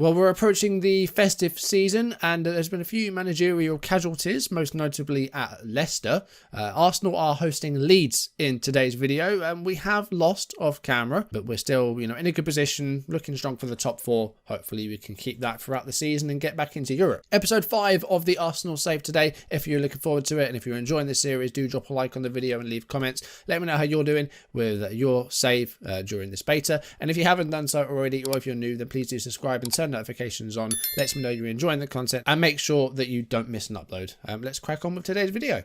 Well, we're approaching the festive season and there's been a few managerial casualties, most notably at Leicester. Arsenal are hosting Leeds in today's video and we have lost off camera, but we're still, in a good position, looking strong for the top four. Hopefully we can keep that throughout the season and get back into Europe. Episode 5 of the Arsenal Save today. If you're looking forward to it and if you're enjoying this series, do drop a like on the video and leave comments. Let me know how you're doing with your save during this beta. And if you haven't done so already, or if you're new, then please do subscribe and turn notifications on. Lets me know you're enjoying the content and make sure that you don't miss an upload. Let's crack on with today's video.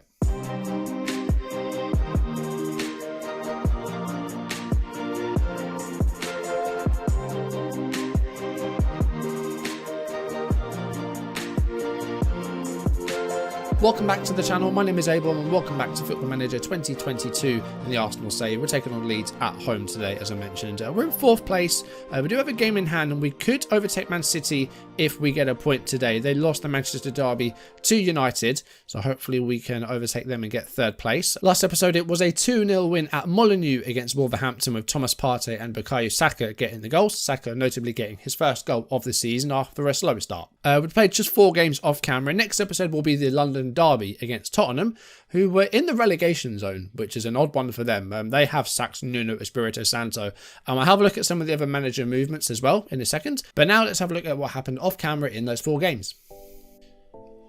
Welcome back to the channel. My name is a-bomb and welcome back to Football Manager 2022 in the Arsenal Save. We're taking on Leeds at home today, as I mentioned. We're in 4th place. We do have a game in hand and we could overtake Man City if we get a point today. They lost the Manchester derby to United, so hopefully we can overtake them and get 3rd place. Last episode it was a 2-0 win at Molineux against Wolverhampton with Thomas Partey and Bukayo Saka getting the goals. Saka notably getting his first goal of the season after a slow start. We played just 4 games off camera. Next episode will be the London derby against Tottenham, who were in the relegation zone, which is an odd one for them. They have sacked Nuno Espirito Santo. I'll have a look at some of the other manager movements as well in a second. But now let's have a look at what happened off camera in those 4 games.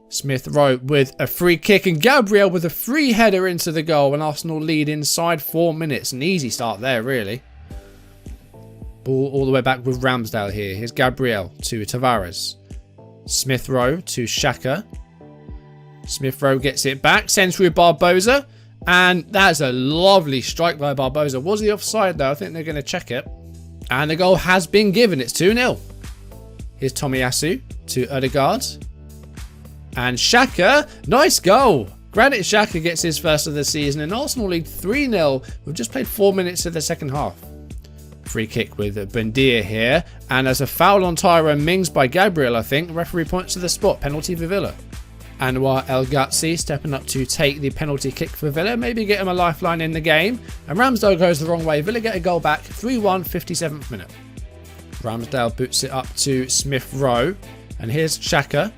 Smith Rowe with a free kick and Gabriel with a free header into the goal, and Arsenal lead inside 4 minutes. An easy start there, really. Ball all the way back with Ramsdale here. Here's Gabriel to Tavares. Smith Rowe to Xhaka. Smith Rowe gets it back, sends through Barbosa, and that's a lovely strike by Barbosa. Was he offside though? I think they're going to check it. And the goal has been given. It's 2-0. Here's Tomiyasu to Odegaard. And Xhaka, nice goal. Granit Xhaka gets his first of the season, and Arsenal lead 3-0. We've just played 4 minutes of the second half. Free kick with Buendia here, and there's a foul on Tyrone Mings by Gabriel, I think. Referee points to the spot, penalty for Villa. Anwar El Ghazi stepping up to take the penalty kick for Villa, maybe get him a lifeline in the game. And Ramsdale goes the wrong way. Villa get a goal back, 3-1, 57th minute. Ramsdale boots it up to Smith Rowe, and here's Xhaka.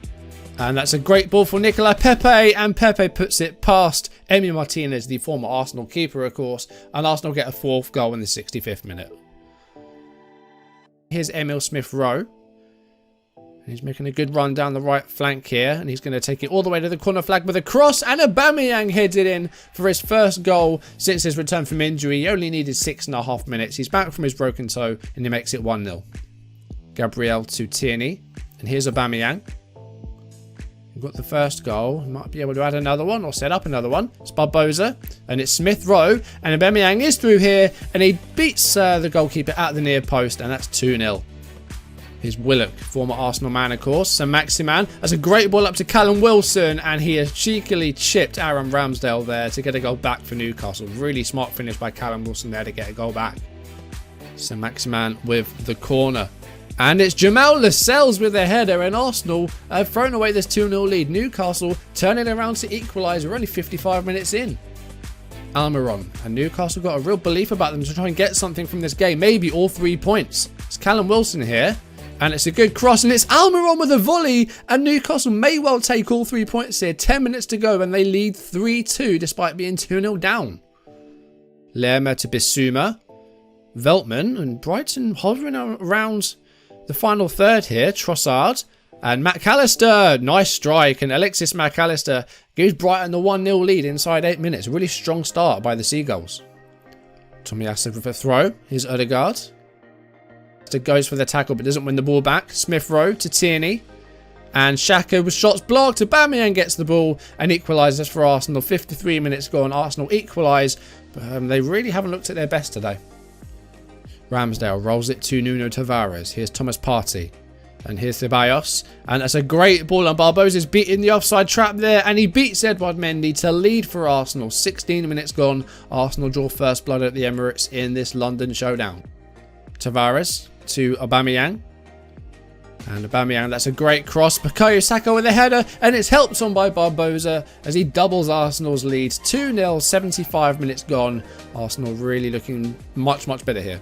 And that's a great ball for Nicolas Pepe, and Pepe puts it past Emi Martinez, the former Arsenal keeper, of course. And Arsenal get a 4th goal in the 65th minute. Here's Emil Smith Rowe. He's making a good run down the right flank here, and he's going to take it all the way to the corner flag with a cross, and Aubameyang heads it in for his first goal since his return from injury. He only needed 6.5 minutes. He's back from his broken toe, and he makes it 1-0. Gabriel to Tierney, and here's Aubameyang. We've got the first goal. He might be able to add another one or set up another one. It's Barbosa, and it's Smith Rowe, and Aubameyang is through here, and he beats the goalkeeper at the near post, and that's 2-0. Here's Willock, former Arsenal man, of course. So Maximan has a great ball up to Callum Wilson, and he has cheekily chipped Aaron Ramsdale there to get a goal back for Newcastle. Really smart finish by Callum Wilson there to get a goal back. So Maximan with the corner. And it's Jamal Lascelles with a header, and Arsenal have thrown away this 2-0 lead. Newcastle turning around to equalise. We're only 55 minutes in. Almiron, and Newcastle got a real belief about them to try and get something from this game. Maybe all 3 points. It's Callum Wilson here. And it's a good cross, and it's Almiron with a volley, and Newcastle may well take all 3 points here. 10 minutes to go, and they lead 3-2 despite being 2-0 down. Lerma to Bissouma. Veltman, and Brighton hovering around the final third here. Trossard and McAllister. Nice strike, and Alexis McAllister gives Brighton the 1-0 lead inside 8 minutes. A really strong start by the Seagulls. Tomiyasu with a throw. Here's Odegaard. Goes for the tackle but doesn't win the ball back. Smith Rowe to Tierney, and Xhaka with shots blocked. Aubameyang gets the ball and equalises for Arsenal. 53 minutes gone. Arsenal equalise, but they really haven't looked at their best today. Ramsdale rolls it to Nuno Tavares. Here's Thomas Partey, and here's Ceballos, and that's a great ball, and Barbosa's beating the offside trap there, and he beats Edouard Mendy to lead for Arsenal. 16 minutes gone. Arsenal draw first blood at the Emirates in this London showdown. Tavares to Aubameyang, and Aubameyang, that's a great cross. Bukayo Saka with a header, and it's helped on by Barbosa as he doubles Arsenal's lead. 2-0, 75 minutes gone. Arsenal really looking much better here.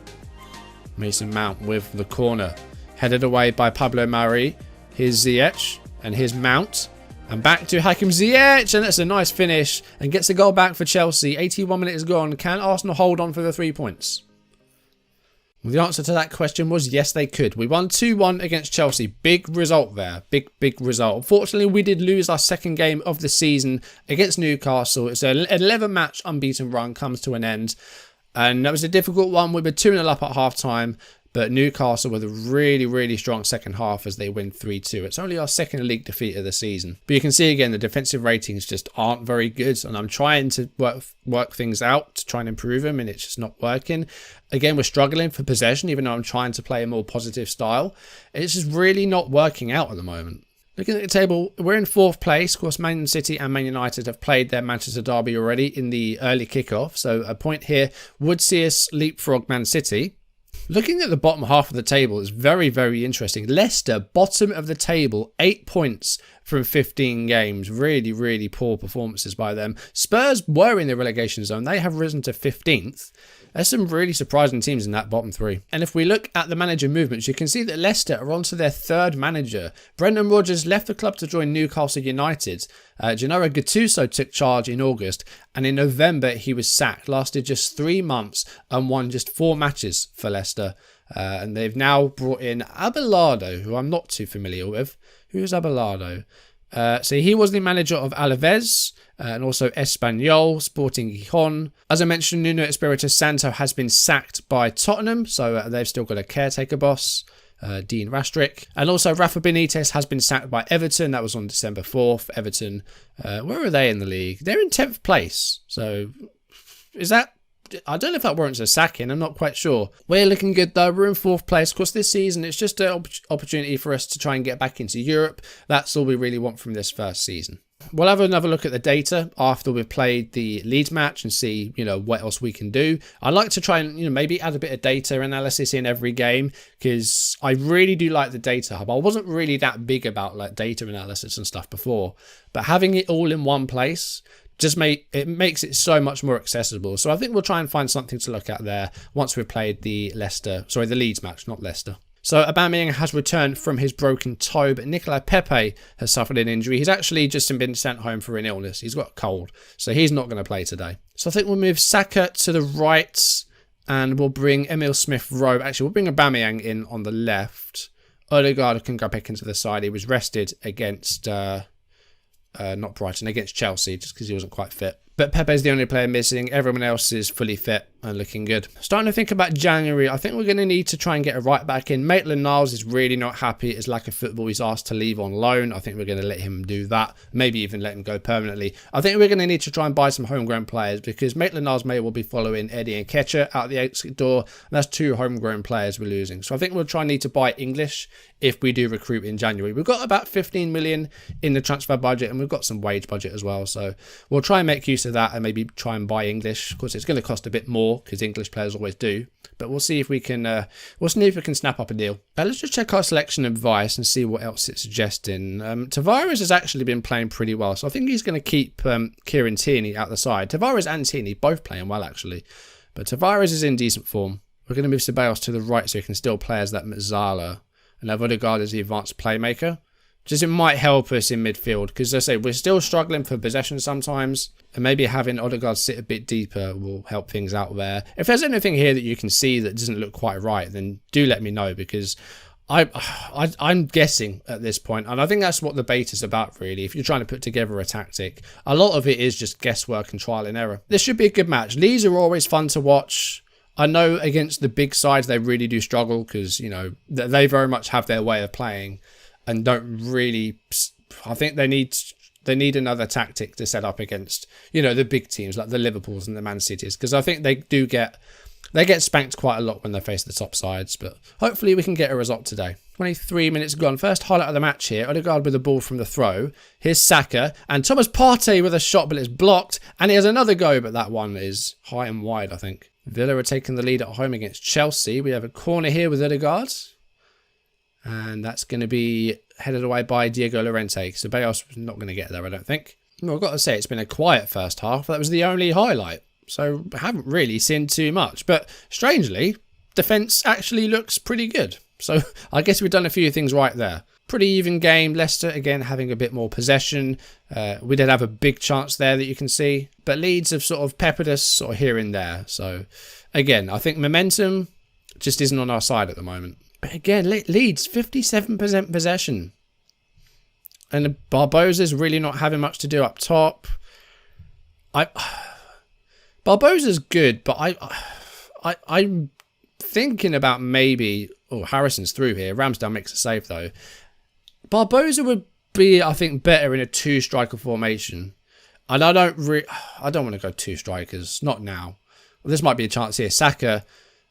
Mason Mount with the corner. Headed away by Pablo Mari. Here's Ziyech and his Mount. And back to Hakim Ziyech, and that's a nice finish. And gets a goal back for Chelsea. 81 minutes gone. Can Arsenal hold on for the 3 points? Well, the answer to that question was yes, they could. We won 2-1 against Chelsea. Big result there. Big result. Unfortunately, we did lose our second game of the season against Newcastle. It's an 11-match unbeaten run comes to an end. And that was a difficult one. We were 2-0 up at half-time. But Newcastle with a really strong second half as they win 3-2. It's only our second league defeat of the season. But you can see again, the defensive ratings just aren't very good. And I'm trying to work things out to try and improve them. And it's just not working. Again, we're struggling for possession, even though I'm trying to play a more positive style. It's just really not working out at the moment. Looking at the table, we're in 4th place. Of course, Man City and Man United have played their Manchester derby already in the early kickoff. So a point here would see us leapfrog Man City. Looking at the bottom half of the table is very interesting. Leicester, bottom of the table, 8 points from 15 games. Really poor performances by them. Spurs were in the relegation zone. They have risen to 15th. There's some really surprising teams in that bottom 3. And if we look at the manager movements, you can see that Leicester are onto their 3rd manager. Brendan Rodgers left the club to join Newcastle United. Gennaro Gattuso took charge in August, and in November he was sacked. Lasted just 3 months and won just 4 matches for Leicester. And they've now brought in Abelardo, who I'm not too familiar with. Who's Abelardo? So he was the manager of Alaves and also Espanyol, Sporting Gijon. As I mentioned, Nuno Espirito Santo has been sacked by Tottenham, so they've still got a caretaker boss, Dean Rastrick. And also Rafa Benitez has been sacked by Everton. That was on December 4th. Everton, where are they in the league? They're in 10th place. So is that... I don't know if that warrants a sacking. I'm not quite sure. We're looking good though. We're in 4th place. Of course, this season it's just an opportunity for us to try and get back into Europe. That's all we really want from this first season. We'll have another look at the data after we've played the Leeds match and see, what else we can do. I'd like to try and, maybe add a bit of data analysis in every game because I really do like the data hub. I wasn't really that big about like data analysis and stuff before, but having it all in one place just makes it so much more accessible. So I think we'll try and find something to look at there once we've played the Leeds match, not Leicester. So Aubameyang has returned from his broken toe, but Nicolas Pepe has suffered an injury. He's actually just been sent home for an illness. He's got a cold, so he's not going to play today. So I think we'll move Saka to the right and we'll bring Emil Smith-Rowe. Actually, we'll bring Aubameyang in on the left. Odegaard can go back into the side. He was rested against... not Brighton, against Chelsea, just because he wasn't quite fit. But Pepe's the only player missing. Everyone else is fully fit and looking good. Starting to think about January, I think we're going to need to try and get a right back in. Maitland-Niles is really not happy at his lack of football. He's asked to leave on loan. I think we're going to let him do that. Maybe even let him go permanently. I think we're going to need to try and buy some homegrown players because Maitland-Niles may well be following Eddie and Ketcher out the exit door. And that's 2 homegrown players we're losing. So I think we'll try and need to buy English if we do recruit in January. We've got about 15 million in the transfer budget and we've got some wage budget as well. So we'll try and make use of that and maybe try and buy English. Of course, it's going to cost a bit more because English players always do. But we'll see if we can snap up a deal. Let's just check our selection advice and see what else it's suggesting. Tavares has actually been playing pretty well. So I think he's going to keep Kieran Tierney out the side. Tavares and Tierney both playing well, actually. But Tavares is in decent form. We're going to move Ceballos to the right so he can still play as that Mezzala. And Odegaard is the advanced playmaker. Just it might help us in midfield because, as I say, we're still struggling for possession sometimes. And maybe having Odegaard sit a bit deeper will help things out there. If there's anything here that you can see that doesn't look quite right, then do let me know because I'm guessing at this point. And I think that's what the beta is about, really. If you're trying to put together a tactic, a lot of it is just guesswork and trial and error. This should be a good match. Leeds are always fun to watch. I know against the big sides, they really do struggle because, they very much have their way of playing and don't really... I think they need another tactic to set up against, the big teams like the Liverpools and the Man Cities because I think they get spanked quite a lot when they face the top sides, but hopefully we can get a result today. 23 minutes gone. First highlight of the match here. Odegaard with the ball from the throw. Here's Saka and Thomas Partey with a shot, but it's blocked. And he has another go, but that one is high and wide, I think. Villa are taking the lead at home against Chelsea. We have a corner here with Odegaard. And that's going to be headed away by Diego Llorente. Ceballos was not going to get there, I don't think. Well, I've got to say, it's been a quiet first half. That was the only highlight. So I haven't really seen too much. But strangely, defence actually looks pretty good. So I guess we've done a few things right there. Pretty even game. Leicester, again, having a bit more possession. We did have a big chance there that you can see. But Leeds have sort of peppered us sort of here and there. So, again, I think momentum just isn't on our side at the moment. But again, Leeds, 57% possession. And Barbosa's really not having much to do up top. Barbosa's good, but I'm thinking about maybe... Oh, Harrison's through here. Ramsdale makes a save, though. Barbosa would be, I think, better in a two-striker formation. And I don't want to go two strikers. Not now. Well, this might be a chance here. Saka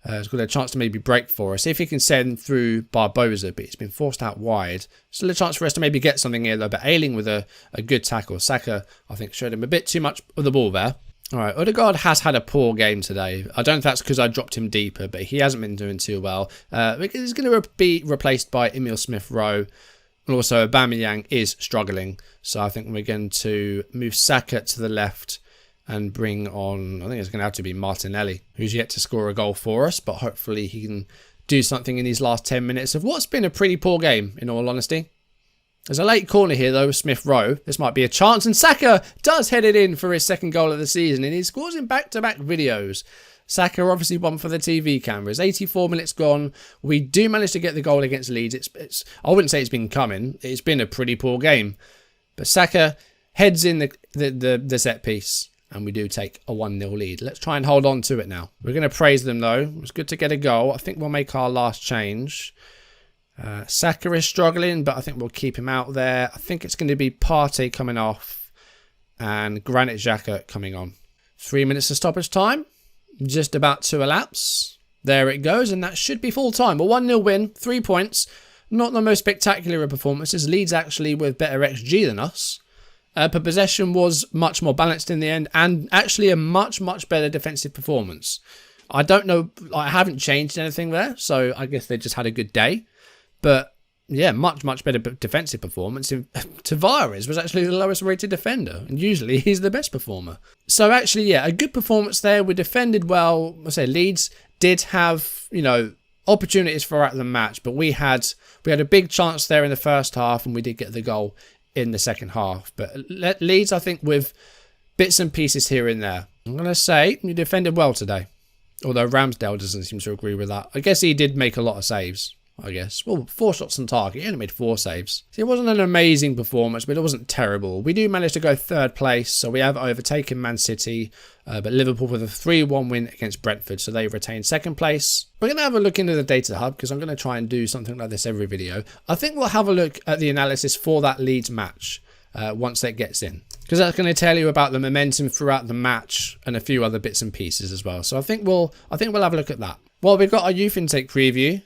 has got a chance to maybe break for us. If he can send through Barbosa, but it's been forced out wide. Still a chance for us to maybe get something here, though. But Ayling with a good tackle. Saka, I think, showed him a bit too much of the ball there. All right, Odegaard has had a poor game today. I don't know if that's because I dropped him deeper, but he hasn't been doing too well. He's going to be replaced by Emile Smith-Rowe. And also, Aubameyang is struggling. So I think we're going to move Saka to the left and bring on, I think it's going to have to be Martinelli, who's yet to score a goal for us. But hopefully he can do something in these last 10 minutes of what's been a pretty poor game, in all honesty. There's a late corner here, though, with Smith-Rowe. This might be a chance. And Saka does head it in for his second goal of the season. And he scores in back-to-back videos. Saka obviously won for the TV cameras. 84 minutes gone. We do manage to get the goal against Leeds. I wouldn't say it's been coming. It's been a pretty poor game. But Saka heads in the set piece. And we do take a 1-0 lead. Let's try and hold on to it now. We're going to praise them, though. It was good to get a goal. I think we'll make our last change. Saka is struggling, but I think we'll keep him out there. I think it's going to be Partey coming off and Granit Xhaka coming on. 3 minutes of stoppage time. Just about to elapse. There it goes, and that should be full time. A 1-0 win, 3 points. Not the most spectacular of performances. Leeds actually with better XG than us. But possession was much more balanced in the end, and actually a much better defensive performance. I don't know, I haven't changed anything there, so I guess they just had a good day. But yeah, much better defensive performance. Tavares was actually the lowest rated defender, and usually he's the best performer. So actually, yeah, a good performance there. We defended well. I say Leeds did have, opportunities throughout the match, but we had a big chance there in the first half, and we did get the goal in the second half. But Leeds, I think, with bits and pieces here and there. I'm going to say you defended well today, although Ramsdale doesn't seem to agree with that. I guess he did make a lot of saves. I guess. Well, 4 shots on target. He only made 4 saves. So it wasn't an amazing performance, but it wasn't terrible. We do manage to go 3rd place, so we have overtaken Man City, but Liverpool with a 3-1 win against Brentford, so they retain 2nd place. We're going to have a look into the data hub, because I'm going to try and do something like this every video. I think we'll have a look at the analysis for that Leeds match once that gets in, because that's going to tell you about the momentum throughout the match and a few other bits and pieces as well. So I think we'll have a look at that. Well, we've got our youth intake preview.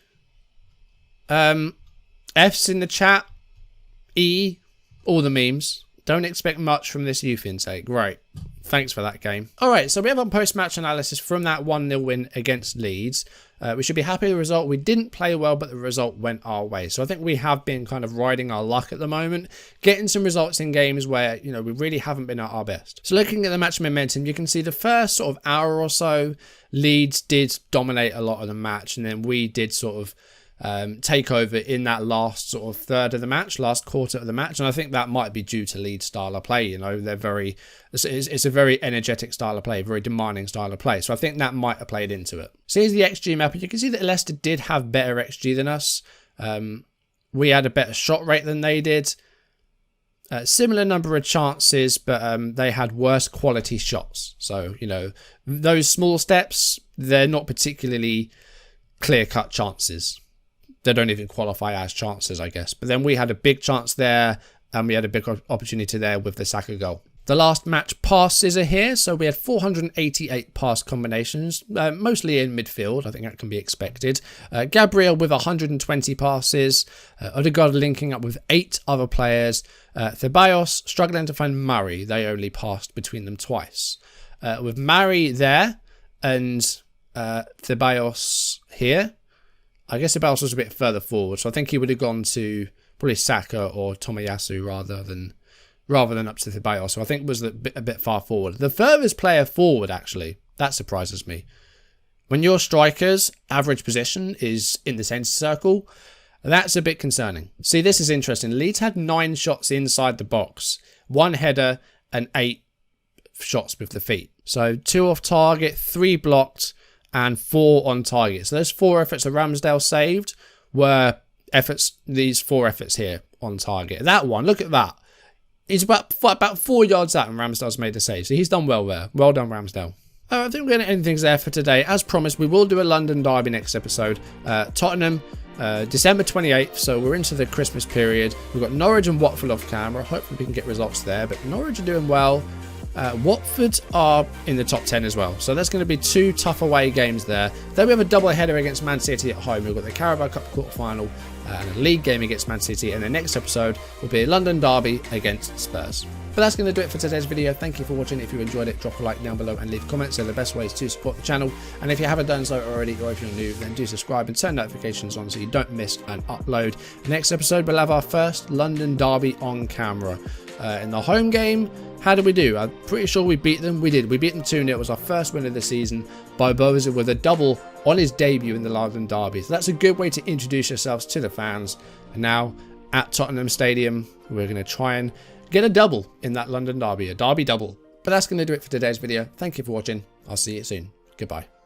F's in the chat. E, all the memes. Don't expect much from this youth intake. Right. Thanks for that game. Alright, so we have our post-match analysis from that 1-0 win against Leeds. We should be happy with the result. We didn't play well, but the result went our way. So I think we have been kind of riding our luck at the moment, getting some results in games where, we really haven't been at our best. So looking at the match momentum, you can see the first sort of hour or so, Leeds did dominate a lot of the match, and then we did sort of take over in that last sort of third of the match, last quarter of the match, and I think that might be due to Leeds' style of play. They're it's a very energetic style of play, very demanding style of play, so I think that might have played into it. So here's the XG map, and you can see that Leicester did have better XG than us. We had a better shot rate than they did, similar number of chances, but they had worse quality shots. So those small steps, they're not particularly clear-cut chances. They don't even qualify as chances, I guess. But then we had a big chance there, and we had a big opportunity there with the Saka goal. The last match passes are here, so we had 488 pass combinations, mostly in midfield. I think that can be expected. Gabriel with 120 passes. Odegaard linking up with 8 other players. Ceballos struggling to find Murray. They only passed between them twice. With Murray there and Ceballos here, I guess Ceballos was a bit further forward, so I think he would have gone to probably Saka or Tomiyasu rather than up to Ceballos. So I think it was a bit far forward. The furthest player forward, actually, that surprises me, When your striker's average position is in the centre circle, that's a bit concerning. See, this is interesting. Leeds had 9 shots inside the box, 1 header and 8 shots with the feet. So 2 off target, 3 blocked and 4 on target. So those 4 efforts that Ramsdale saved were efforts, these 4 efforts here on target. That one, look at that. He's about 4 yards out and Ramsdale's made the save. So he's done well there. Well done, Ramsdale. I think we're going to end things there for today. As promised, we will do a London derby next episode. Tottenham, December 28th, so we're into the Christmas period. We've got Norwich and Watford off camera. Hopefully we can get results there, but Norwich are doing well. Watford are in the top 10 as well, so there's going to be 2 tough away games there. Then we have a double header against Man City at home. We've got the Carabao Cup quarter-final and a league game against Man City, and the next episode will be a London derby against Spurs. But that's going to do it for today's video. Thank you for watching. If you enjoyed it, drop a like down below and leave comments. They're the best ways to support the channel. And if you haven't done so already, or if you're new, then do subscribe and turn notifications on so you don't miss an upload. Next episode, we'll have our first London derby on camera. In the home game, how did we do? I'm pretty sure we beat them. We did. We beat them 2-0. It was our first win of the season by Boza with a double on his debut in the London derby. So that's a good way to introduce yourselves to the fans. And now at Tottenham Stadium, we're going to try and get a double in that London derby, a derby double. But that's going to do it for today's video. Thank you for watching. I'll see you soon. Goodbye.